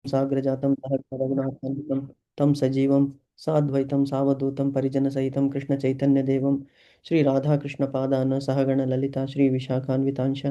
साग्रजातं सहगणरघुनाथान्वितं तं सजीवं साद्वैतं सावधूतं परिजनसहितं कृष्णचैतन्यदेवं श्रीराधाकृष्णपादान् सहगणललिता श्रीविशाखान्वितांश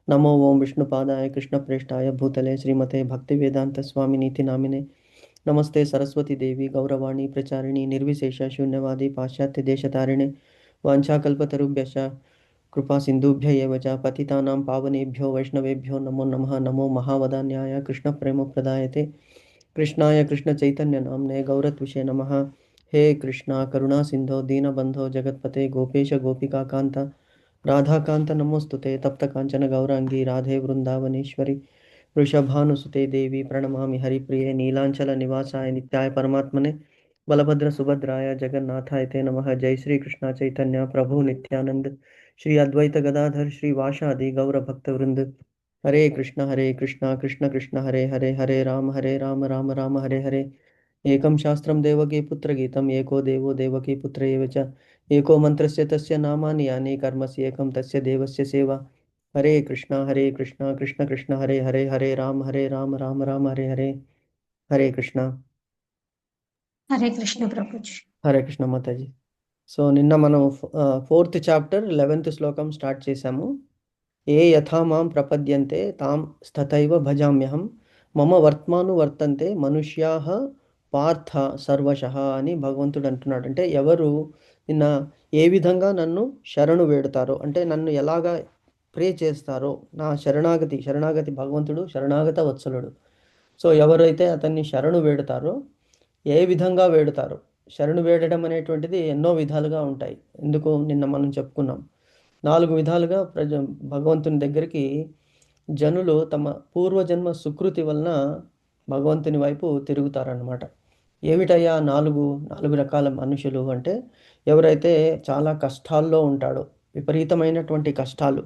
नमो ओं विष्णुपादाय कृष्णप्रेष्ठाय भूतले श्रीमते भक्तिवेदान्तस्वामिनीति नामिने नमस्ते सरस्वती देवी गौरवाणी प्रचारिणी निर्विशेष शून्यवादी पाश्चात्य देशतारिणे वाञ्छाकल्पतरुभ्यश्च कृपा सिन्धुभ्य एव च पतितानां पावनेभ्यो वैष्णवेभ्यो नमो नमः। नमो महावदान्याय कृष्णप्रेमप्रदायते कृष्णाय कृष्णचैतन्यनाम्ने गौरत्विषे नमः। हे कृष्णा करुणा सिन्धो दीनबन्धो जगत्पते गोपेश गोपिकान्त राधाकान्त नमोस्तुते तप्तकाञ्चन गौराङ्गी राधे वृन्दावनेश्वरी वृषभानुसुते देवी प्रणमामि हरिप्रिये नीलाञ्चलनिवासाय नित्याय परमात्मने बलभद्रसुभद्राय जगन्नाथाय ते नमः। जय श्री कृष्ण चैतन्य प्रभु नित्यानंद श्री अद्वैत गदाधर श्रीवासादि गौरभक्तवृंद। हरे कृष्ण कृष्ण कृष्ण हरे हरे हरे राम राम राम हरे हरे। एकं शास्त्रं देवकी पुत्रगीतम् एको देवो देवकी पुत्र एव च एको मन्त्रस्य तस्य नामानि यानि कर्मस्य एकं तस्य देवस्य सेवा। हरे कृष्ण कृष्ण कृष्ण हरे हरे हरे राम राम राम हरे हरे। हरे कृष्ण। हरे कृष्ण प्रभुजी। హరే కృష్ణ మాతాజీ. సో నిన్న మనం 4th చాప్టర్ 11th శ్లోకం స్టార్ట్ చేశాము. ఏ యథా మాం ప్రపద్యంతే తాం స్తథైవ భజామ్యహం మమ వర్త్మాను వర్తంతే మనుష్యాః పార్థ సర్వశః అని భగవంతుడు అంటున్నాడు. అంటే ఎవరు నిన్న ఏ విధంగా నన్ను శరణు వేడుతారో, అంటే నన్ను ఎలాగా ప్రే చేస్తారో, నా శరణాగతి భగవంతుడు శరణాగత వత్సలుడు. సో ఎవరైతే అతన్ని శరణు వేడుతారో, ఏ విధంగా వేడుతారో, శరణు వేడడం అనేటువంటిది ఎన్నో విధాలుగా ఉంటాయి. ఎందుకు నిన్న మనం చెప్పుకున్నాం 4 విధాలుగా భగవంతుని దగ్గరికి జనులు తమ పూర్వజన్మ సుకృతి వలన భగవంతుని వైపు తిరుగుతారన్నమాట. ఏమిటయ్యా 4 రకాల మనుషులు అంటే, ఎవరైతే చాలా కష్టాల్లో ఉంటాడో, విపరీతమైనటువంటి కష్టాలు,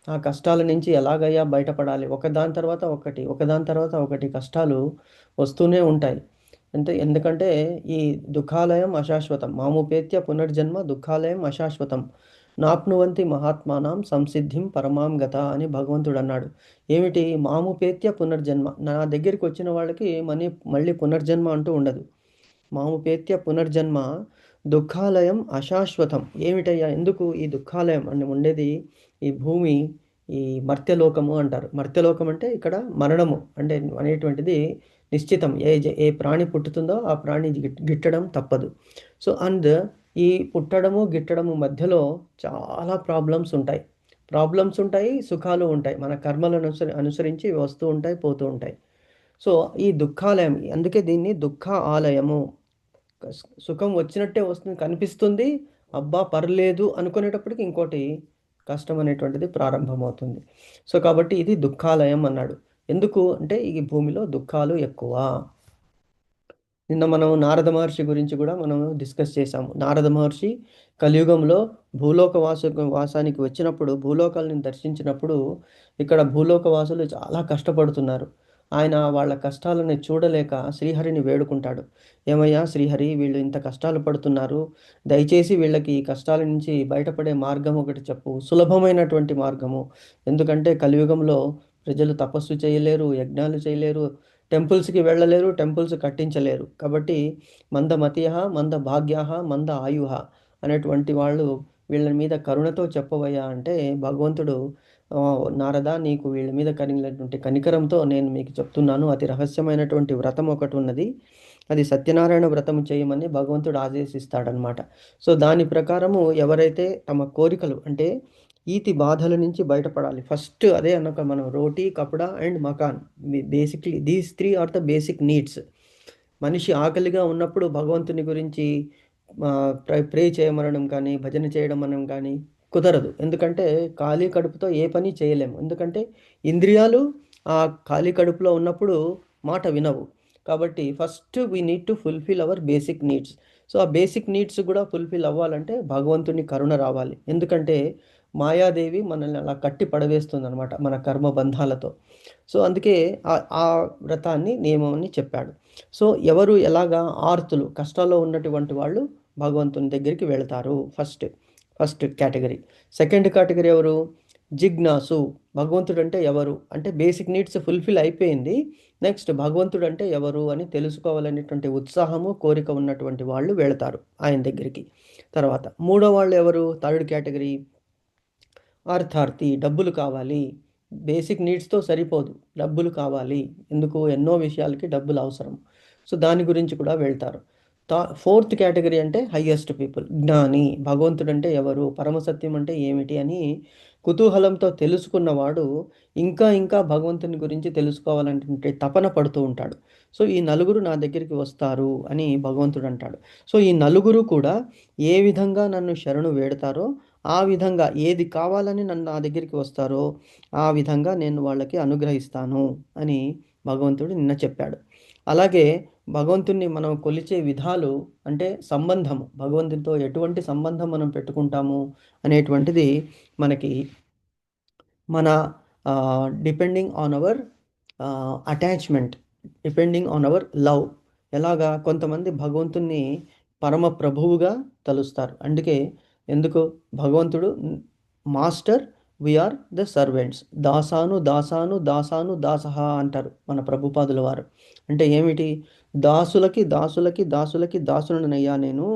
ఆ కష్టాల నుంచి ఎలాగయ్యా బయటపడాలి, ఒకదాని తర్వాత ఒకటి కష్టాలు వస్తూనే ఉంటాయి. ఎందుకంటే ఈ దుఃఖాలయం అశాశ్వతం మాముపేత్య పునర్జన్మ దుఃఖాలయం అశాశ్వతం నాప్నువంతి మహాత్మానం సంసిద్ధిం పరమాం గత అని భగవంతుడు అన్నాడు. ఏమిటి మాముపేత్య పునర్జన్మ? నా దగ్గరికి వచ్చిన వాళ్ళకి మళ్ళీ పునర్జన్మ అంటూ ఉండదు. మాముపేత్య పునర్జన్మ దుఃఖాలయం అశాశ్వతం. ఏమిటయ్యా ఎందుకు ఈ దుఃఖాలయం అని ఉండేది? ఈ భూమి, ఈ మర్త్యలోకము అంటారు. మర్త్యలోకం అంటే ఇక్కడ మరణము అంటే అనేటువంటిది నిశ్చితం. ఏ ప్రాణి పుట్టుతుందో ఆ ప్రాణి గిట్టడం తప్పదు. సో ఈ పుట్టడము గిట్టడము మధ్యలో చాలా ప్రాబ్లమ్స్ ఉంటాయి, సుఖాలు ఉంటాయి. మన కర్మలను అనుసరించి వస్తూ ఉంటాయి, పోతూ ఉంటాయి. సో ఈ దుఃఖాలయం, అందుకే దీన్ని దుఃఖ ఆలయము. సుఖం వచ్చినట్టే వస్తుంది, కనిపిస్తుంది, అబ్బా పర్లేదు అనుకునేటప్పటికి ఇంకోటి కష్టం అనేటువంటిది ప్రారంభమవుతుంది. సో కాబట్టి ఇది దుఃఖాలయం అన్నాడు. ఎందుకు అంటే ఈ భూమిలో దుఃఖాలు ఎక్కువ. నిన్న మనం నారద మహర్షి గురించి కూడా మనం డిస్కస్ చేశాము. నారద మహర్షి కలియుగంలో వాసానికి వచ్చినప్పుడు, భూలోకాలని దర్శించినప్పుడు ఇక్కడ భూలోకవాసులు చాలా కష్టపడుతున్నారు. ఆయన వాళ్ళ కష్టాలని చూడలేక శ్రీహరిని వేడుకుంటాడు. ఏమయ్యా శ్రీహరి, వీళ్ళు ఇంత కష్టాలు పడుతున్నారు, దయచేసి వీళ్ళకి ఈ కష్టాల నుంచి బయటపడే మార్గం ఒకటి చెప్పు, సులభమైనటువంటి మార్గము. ఎందుకంటే కలియుగంలో ప్రజలు తపస్సు చేయలేరు, యజ్ఞాలు చేయలేరు, టెంపుల్స్కి వెళ్ళలేరు, టెంపుల్స్ కట్టించలేరు. కాబట్టి మందమతియః మంద భాగ్యాః మంద ఆయుః అనేటువంటి వాళ్ళు వీళ్ళ మీద కరుణతో చెప్పవయ్యా అంటే, భగవంతుడు నారద, నీకు వీళ్ళ మీద కలిగినటువంటి కనికరంతో నేను మీకు చెప్తున్నాను. అతి రహస్యమైనటువంటి వ్రతం ఒకటి ఉన్నది, అది సత్యనారాయణ వ్రతం చేయమని భగవంతుడు ఆదేశిస్తాడనమాట. సో దాని ప్రకారము ఎవరైతే తమ కోరికలు అంటే ఈతి బాధల నుంచి బయటపడాలి, ఫస్ట్ అదే అన్నక మనం roti, kapda and makaan, basically these 3 are the basic needs. మనిషి ఆకలిగా ఉన్నప్పుడు భగవంతుని గురించి ప్రే చేయమనడం కానీ, భజన చేయడం మనం కానీ కుదరదు. ఎందుకంటే ఖాళీ కడుపుతో ఏ పని చేయలేము. ఎందుకంటే ఇంద్రియాలు ఆ ఖాళీ కడుపులో ఉన్నప్పుడు మాట వినవు. కాబట్టి first we need to fulfil our basic needs. So ఆ బేసిక్ నీడ్స్ కూడా ఫుల్ఫిల్ అవ్వాలంటే భగవంతుని కరుణ రావాలి. ఎందుకంటే మాయాదేవి మనల్ని అలా కట్టి పడవేస్తుంది అనమాట మన కర్మ బంధాలతో. సో అందుకే ఆ వ్రతాన్ని, నియమాన్ని చెప్పాడు. సో ఎవరు ఎలాగా ఆర్తులు, కష్టాల్లో ఉన్నటువంటి వాళ్ళు భగవంతుని దగ్గరికి వెళతారు. First category. సెకండ్ కేటగిరీ ఎవరు? జిజ్ఞాసు, భగవంతుడు అంటే ఎవరు అంటే బేసిక్ నీడ్స్ ఫుల్ఫిల్ అయిపోయింది. నెక్స్ట్ భగవంతుడు అంటే ఎవరు అని తెలుసుకోవాలనేటువంటి ఉత్సాహము కోరిక ఉన్నటువంటి వాళ్ళు వెళతారు ఆయన దగ్గరికి. తర్వాత మూడో వాళ్ళు ఎవరు, థర్డ్ కేటగిరీ అర్థార్థి, డబ్బులు కావాలి. బేసిక్ నీడ్స్తో సరిపోదు, డబ్బులు కావాలి. ఎందుకు, ఎన్నో విషయాలకి డబ్బులు అవసరం. సో దాని గురించి కూడా వెళ్తారు. ఫోర్త్ కేటగిరీ అంటే హయ్యెస్ట్ పీపుల్, జ్ఞాని, భగవంతుడు అంటే ఎవరు, పరమసత్యం అంటే ఏమిటి అని కుతూహలంతో తెలుసుకున్నవాడు ఇంకా ఇంకా భగవంతుని గురించి తెలుసుకోవాలంటే తపన పడుతూ ఉంటాడు. సో ఈ నలుగురు నా దగ్గరికి వస్తారు అని భగవంతుడు అంటాడు. సో ఈ నలుగురు కూడా ఏ విధంగా నన్ను శరణు వేడతారో ఆ విధంగా, ఏది కావాలని నన్ను నా దగ్గరికి వస్తారో ఆ విధంగా నేను వాళ్ళకి అనుగ్రహిస్తాను అని భగవంతుడు నిన్న చెప్పాడు. అలాగే భగవంతుణ్ణి మనం కొలిచే విధాలు అంటే సంబంధము, భగవంతునితో ఎటువంటి సంబంధం మనం పెట్టుకుంటాము అనేటువంటిది మనకి మన depending on hour attachment, depending on hour love. ఎలాగా, కొంతమంది భగవంతుణ్ణి పరమ ప్రభువుగా తలుస్తారు. అందుకే ఎందుకు భగవంతుడు మాస్టర్, వీఆర్ ద సర్వెంట్స్, దాసాను దాసాను దాసాను దాసహ అంటారు మన ప్రభుపాదుల వారు. అంటే ఏమిటి, దాసులకి దాసులకి దాసులకి దాసులనయ్యా నేను,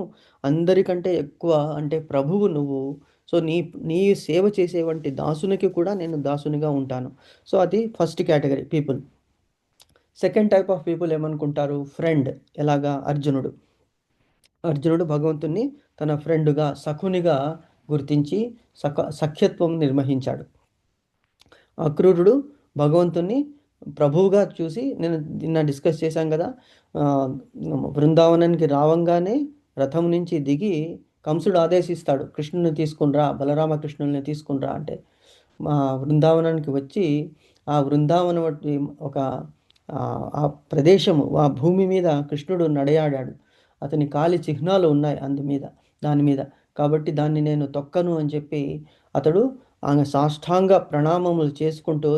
అందరికంటే ఎక్కువ అంటే ప్రభువు నువ్వు. సో నీ నీ సేవ చేసేవంటి దాసునికి కూడా నేను దాసునిగా ఉంటాను. సో అది first category people. Second type of people ఏమనుకుంటారు, ఫ్రెండ్. ఎలాగా, అర్జునుడు భగవంతుణ్ణి తన ఫ్రెండ్గా, సఖునిగా గుర్తించి సఖ్యత్వం నిర్వహించాడు. అక్రూరుడు భగవంతుణ్ణి ప్రభువుగా చూసి, నేను నిన్న డిస్కస్ చేశాం కదా, బృందావనానికి రావంగానే రథం నుంచి దిగి కంసుడు ఆదేశిస్తాడు, కృష్ణుని తీసుకునిరా, బలరామకృష్ణుల్ని తీసుకునిరా అంటే మా బృందావనానికి వచ్చి ఆ బృందావనం ఒక ఆ ప్రదేశము, ఆ భూమి మీద కృష్ణుడు నడయాడాడు. అతని కాలి చిహ్నాలు ఉన్నాయి దాని మీద, కాబట్టి దాన్ని నేను తొక్కను అని చెప్పి అతడు ఆమె సాష్టాంగ ప్రణామములు చేసుకుంటూ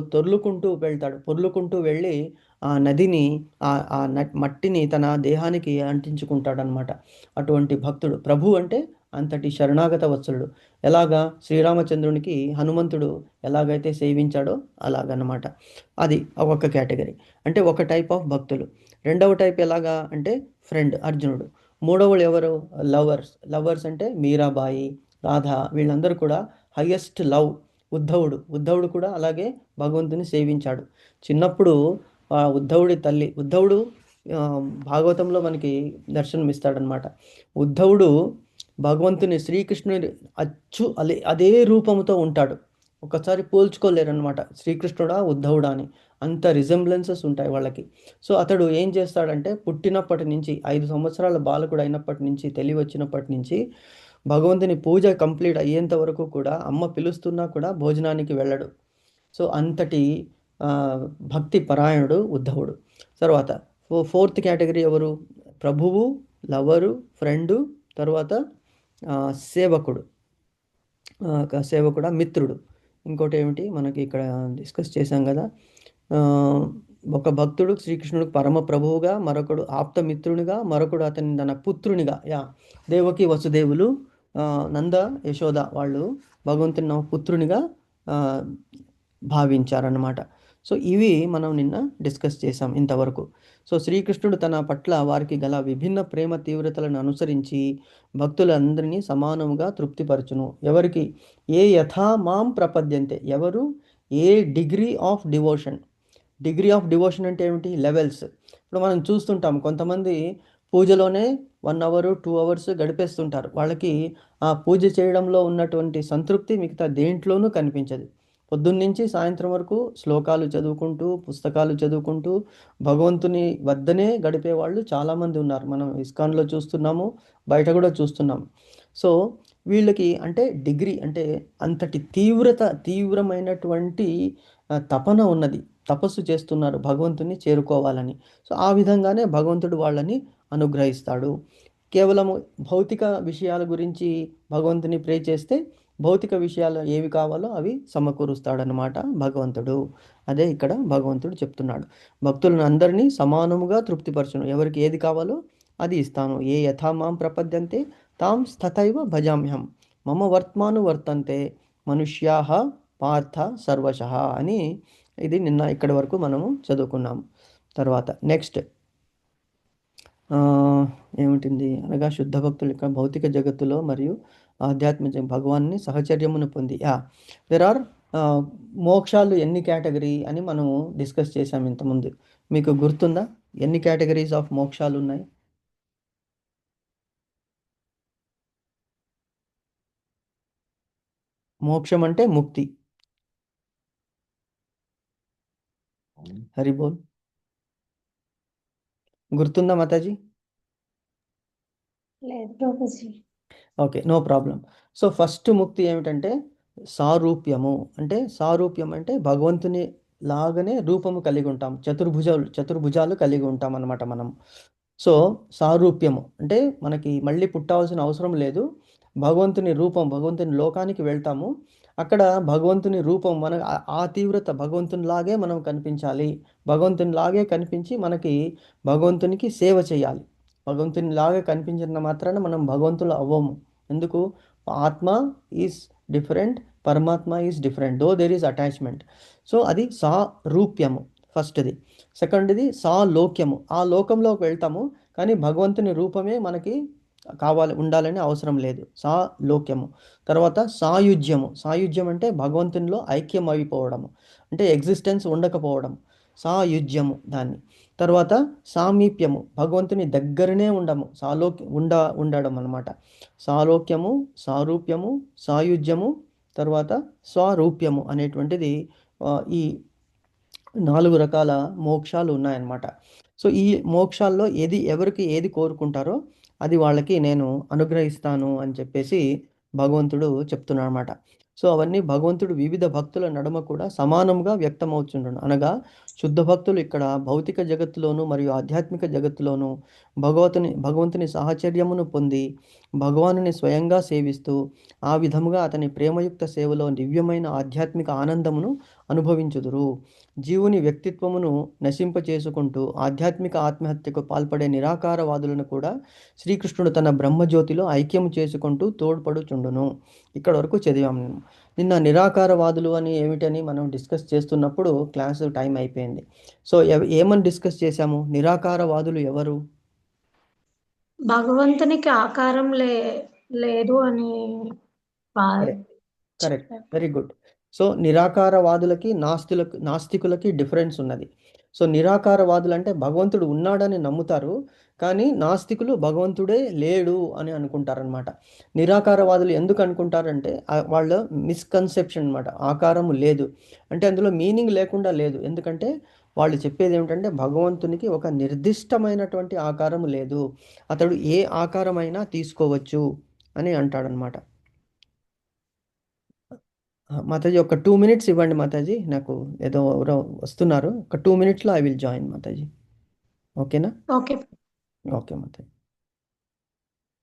పొర్లుకుంటూ వెళ్ళి ఆ నదిని, ఆ మట్టిని తన దేహానికి అంటించుకుంటాడనమాట. అటువంటి భక్తుడు ప్రభు అంటే అంతటి శరణాగత వత్సలుడు. ఎలాగా, శ్రీరామచంద్రునికి హనుమంతుడు ఎలాగైతే సేవించాడో అలాగనమాట. అది ఒక కేటగిరీ, అంటే ఒక టైప్ ఆఫ్ భక్తులు. రెండవ టైప్ ఎలాగా అంటే ఫ్రెండ్, అర్జునుడు. మూడవలు ఎవరు, లవర్స్ అంటే మీరాబాయి, రాధ, వీళ్ళందరూ కూడా హయ్యెస్ట్ లవ్. ఉద్ధవుడు కూడా అలాగే భగవంతుని సేవించాడు. చిన్నప్పుడు ఉద్ధవుడు భాగవతంలో మనకి దర్శనమిస్తాడనమాట. ఉద్ధవుడు భగవంతుని, శ్రీకృష్ణుని అదే రూపంతో ఉంటాడు. ఒకసారి పోల్చుకోలేరనమాట, శ్రీకృష్ణుడా ఉద్ధవుడా అని, అంత రిజెంబ్లెన్సెస్ ఉంటాయి వాళ్ళకి. సో అతడు ఏం చేస్తాడంటే, పుట్టినప్పటి నుంచి 5 సంవత్సరాల బాలకుడు అయినప్పటి నుంచి, తెలివి వచ్చినప్పటి నుంచి భగవంతుని పూజ కంప్లీట్ అయ్యేంత వరకు కూడా అమ్మ పిలుస్తున్నా కూడా భోజనానికి వెళ్ళడు. సో అంతటి భక్తి పరాయణుడు ఉద్ధవుడు. తర్వాత ఫోర్త్ కేటగిరీ ఎవరు, ప్రభువు, లవరు, ఫ్రెండు, తర్వాత సేవకుడు, మిత్రుడు. ఇంకోటి ఏమిటి మనకి ఇక్కడ డిస్కస్ చేశాం కదా, ఒక భక్తుడు శ్రీకృష్ణుడికి పరమ ప్రభువుగా, మరొకడు ఆప్తమిత్రునిగా, మరొకడు అతని తన పుత్రునిగా. దేవకి వసుదేవులు, నంద యశోద వాళ్ళు భగవంతుని పుత్రునిగా భావించారన్నమాట. సో ఇవి మనం నిన్న డిస్కస్ చేసాం ఇంతవరకు. సో శ్రీకృష్ణుడు తన పట్ల వారికి గల విభిన్న ప్రేమ తీవ్రతలను అనుసరించి భక్తులందరినీ సమానముగా తృప్తిపరచును. ఎవరికి, ఏ యథా మాం ప్రపద్యంతే, ఎవరు ఏ డిగ్రీ ఆఫ్ డివోషన్ అంటే ఏమిటి, లెవెల్స్. ఇప్పుడు మనం చూస్తుంటాం కొంతమంది పూజలోనే 1 అవర్ 2 అవర్స్ గడిపేస్తుంటారు. వాళ్ళకి ఆ పూజ చేయడంలో ఉన్నటువంటి సంతృప్తి మిగతా దేంట్లోనూ కనిపించదు. పొద్దున్నుంచి సాయంత్రం వరకు శ్లోకాలు చదువుకుంటూ, పుస్తకాలు చదువుకుంటూ భగవంతుని వద్దనే గడిపే వాళ్ళు చాలామంది ఉన్నారు. మనం ఇస్కాన్లో చూస్తున్నాము, బయట కూడా చూస్తున్నాము. సో వీళ్ళకి అంటే డిగ్రీ అంటే అంతటి తీవ్రమైనటువంటి తపన ఉన్నది, తపస్సు చేస్తున్నారు భగవంతుని చేరుకోవాలని. సో ఆ విధంగానే భగవంతుడు వాళ్ళని అనుగ్రహిస్తాడు. కేవలము భౌతిక విషయాల గురించి భగవంతుని ప్రే చేస్తే భౌతిక విషయాలు ఏవి కావాలో అవి సమకూరుస్తాడనమాట భగవంతుడు. అదే ఇక్కడ భగవంతుడు చెప్తున్నాడు, భక్తులను అందరినీ సమానముగా తృప్తిపరచును, ఎవరికి ఏది కావాలో అది ఇస్తాను. ఏ యథామాం ప్రపద్యంతే తాం తథైవ భజామ్యహం మమ వర్త్మాను వర్తంతే మనుష్యాః పార్థ సర్వశః అని ఇది నిన్న ఇక్కడి వరకు మనము చదువుకున్నాము. తర్వాత నెక్స్ట్ ఏమిటింది అనగా శుద్ధ భక్తులు యొక్క భౌతిక జగత్తులో మరియు ఆధ్యాత్మిక భగవాన్ని సహచర్యమును పొంది దెర్ ఆర్ మోక్షాలు ఎన్ని కేటగిరీ అని మనము డిస్కస్ చేసాం ఇంతకుముందు. మీకు గుర్తుందా ఎన్ని కేటగిరీస్ ఆఫ్ మోక్షాలు ఉన్నాయి? మోక్షం అంటే ముక్తి. హరిబోల్ గుర్తుందా మాతాజీ? లేదు ప్రభుజీ. Okay, no problem. So first ముక్తి ఏమిటంటే సారూప్యము. అంటే సారూప్యం అంటే భగవంతుని లాగానే రూపము కలిగి ఉంటాం, చతుర్భుజాలు కలిగి ఉంటాం అన్నమాట మనం. సో సారూప్యము అంటే మనకి మళ్ళీ పుట్టవలసిన అవసరం లేదు. భగవంతుని రూపం, భగవంతుని లోకానికి వెళ్తాము. అక్కడ భగవంతుని రూపం మన ఆ తీవ్రత భగవంతునిలాగే మనం కనిపించాలి. భగవంతునిలాగే కనిపించి మనకి భగవంతునికి సేవ చేయాలి. భగవంతునిలాగా కనిపించిన మాత్రాన మనం భగవంతులు అవ్వము. ఎందుకు? ఆత్మ ఈజ్ డిఫరెంట్, పరమాత్మ is different, though there is attachment. So అది సారూప్యము ఫస్ట్ది. సెకండ్ది సాలోక్యము, ఆ లోకంలోకి వెళ్తాము కానీ భగవంతుని రూపమే మనకి కావాలి, ఉండాలని అవసరం లేదు. సాలోక్యము. తర్వాత సాయుజ్యము. సాయుజ్యం అంటే భగవంతునిలో ఐక్యం అయిపోవడము, అంటే ఎగ్జిస్టెన్స్ ఉండకపోవడం, సాయుజ్యము దాన్ని. తర్వాత సామీప్యము, భగవంతుని దగ్గరనే ఉండడం అన్నమాట. సాలోక్యము, సారూప్యము, సాయుజ్యము, తర్వాత స్వరూప్యము అనేటువంటిది ఈ 4 రకాల మోక్షాలు ఉన్నాయన్నమాట. సో ఈ మోక్షాల్లో ఎవరికి ఏది కోరుకుంటారో అది వాళ్ళకి నేను అనుగ్రహిస్తాను అని చెప్పేసి భగవంతుడు చెప్తున్నాడు అనమాట. సో అవన్నీ భగవంతుడు వివిధ భక్తుల నడుమ కూడా సమానంగా వ్యక్తమవుతుండను. అనగా శుద్ధ భక్తులు ఇక్కడ భౌతిక జగత్తులోను మరియు ఆధ్యాత్మిక జగత్తులోను భగవంతుని సాహచర్యమును పొంది భగవానుని స్వయంగా సేవిస్తూ ఆ విధముగా అతని ప్రేమయుక్త సేవలో దివ్యమైన ఆధ్యాత్మిక ఆనందమును అనుభవించుదురు. జీవుని వ్యక్తిత్వమును నశింపచేసుకుంటూ ఆధ్యాత్మిక ఆత్మహత్యకు పాల్పడే నిరాకారవాదులను కూడా శ్రీకృష్ణుడు తన బ్రహ్మజ్యోతిలో ఐక్యము చేసుకుంటూ తోడ్పడుచుండును. ఇక్కడ వరకు చదివాము. నిన్న నిరాకారవాదులు అని ఏమిటని మనం డిస్కస్ చేస్తున్నప్పుడు క్లాసు టైం అయిపోయింది. సో ఏమని డిస్కస్ చేశాము? నిరాకారవాదులు ఎవరు? భగవంతునికి ఆకారం లేదు అని కరెక్ట్, వెరీ గుడ్. సో నిరాకారవాదులకి నాస్తికులకి డిఫరెన్స్ ఉన్నది. సో నిరాకారవాదులు అంటే భగవంతుడు ఉన్నాడని నమ్ముతారు కానీ నాస్తికులు భగవంతుడే లేడు అని అనుకుంటారనమాట. నిరాకారవాదులు ఎందుకు అనుకుంటారంటే వాళ్ళ మిస్కన్సెప్షన్ అనమాట. ఆకారము లేదు అంటే అందులో మీనింగ్ లేకుండా లేదు. ఎందుకంటే వాళ్ళు చెప్పేది ఏమిటంటే భగవంతునికి ఒక నిర్దిష్టమైనటువంటి ఆకారము లేదు, అతడు ఏ ఆకారమైనా తీసుకోవచ్చు అని అంటాడనమాట. మాతాజీ ఒక 2 మినిట్స్ ఇవ్వండి మాతాజీ, నాకు ఏదో ఎవరో వస్తున్నారు. ఒక 2 మినిట్స్లో ఐ విల్ జాయిన్ మాతాజీ. ఓకేనా? ఓకే. ఓకే మాతాజీ.